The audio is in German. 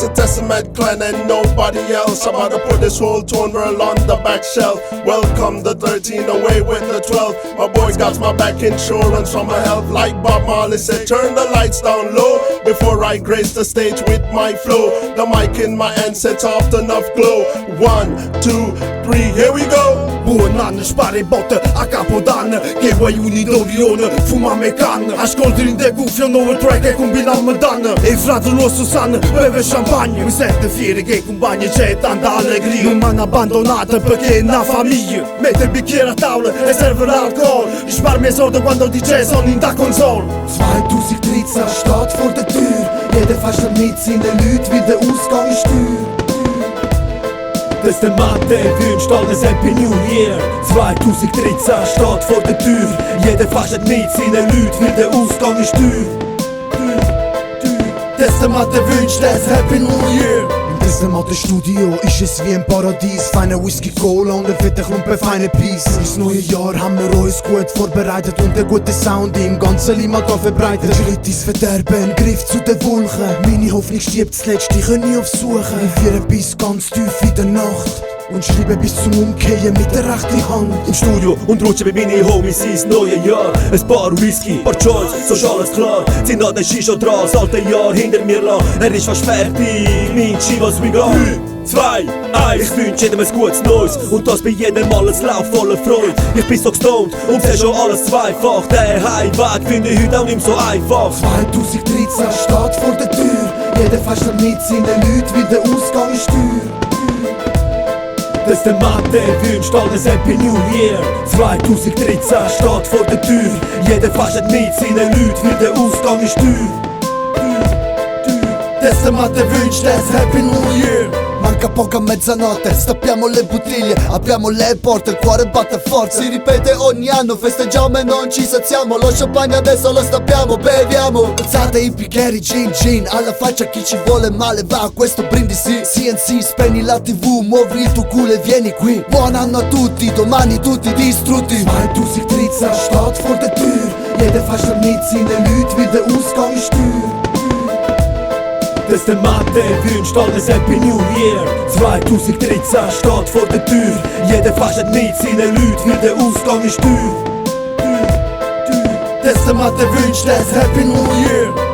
It's a testament, clan and nobody else. I'm about to put this whole tone world on the back shelf. Welcome the 13 away with the 12. My boys got my back insurance from my health. Like Bob Marley said, turn the lights down low before I grace the stage with my flow. The mic in my hand sets off enough glow. 1, 2, 3, here we go. Buon anno, spara in botte a Capodanno, che guaiuni d'Orione, fumame canne. Ascolti in de cuffia un nuovo track e combiniamo danno. E il fratello nostro San beve champagne. Mi sente fiero che compagni c'è tanta allegria. Non m'hanno abbandonato perché è una famiglia. Mette il bicchiere a tavola e serve l'alcol. Risparmia i soldi quando DJ sono in da console. 2013 steht vor der Tür. Jeder fast mit seinen Leuten, wie der Ausgang ist teuer. Teste wünscht alles Happy New Year. 2013 steht vor der Tür. Jeder fast mit seinen Leuten, wie der Ausgang ist teuer. Teste wünscht das Happy New Year. In diesem Studio ist es wie ein Paradies. Feine Whisky, Cola und ein fetter Klumpen, feine Peace. Ins neue Jahr haben wir uns gut vorbereitet und einen guten Sound im ganzen Limata verbreitet. Schritt ins Verderben, Griff zu den Wolken. Meine Hoffnung stirbt zuletzt, ich kann nie aufsuchen. Ich führe bis ganz tief in der Nacht und schreibe bis zum Umkehren mit der rechten Hand. Im Studio und rutsche bei meinen Homies ins neue Jahr. Ein paar Whisky, paar Joints, so ist alles klar. Sind an den Shisha dran, das alte Jahr hinter mir lassen. Er ist fast fertig, mein Chivas we go. 3, 1, ich wünsch jedem ein gutes Neues und das bei jedem Mal ein Lauf voller Freude. Ich bin so gestoned und seh schon alles zweifach. Der Heimweg finde ich heute auch nicht so einfach. 2013 steht vor der Tür. Jeder fast mit seinen Leuten, wie der Ausgang ist teuer. Dass der wünscht alles Happy New Year. 2013 steht vor der Tür. Jeder fast mit seinen Leuten, wie der Ausgang ist teuer. Dass der wünscht das Happy New Year. Manca poco a mezzanotte, stappiamo le bottiglie, apriamo le porte, il cuore batte forte. Si ripete ogni anno, festeggiamo e non ci saziamo. Lo champagne adesso lo stappiamo, beviamo. Alzate i bicchieri, gin gin, alla faccia chi ci vuole male va a questo brindisi. CNC, spegni la TV, muovi il tuo culo e vieni qui. Buon anno a tutti, domani tutti distrutti. 2013 steht vor der Tür. Jeder fast mit seinen Leuten, wie der Ausgang ist teuer. Dass der wünscht alles Happy New Year. 2013 steht vor der Tür. Jeder fast mit seinen Leuten, wie der Ausgang ist teuer. Dass der wünscht das Happy New Year.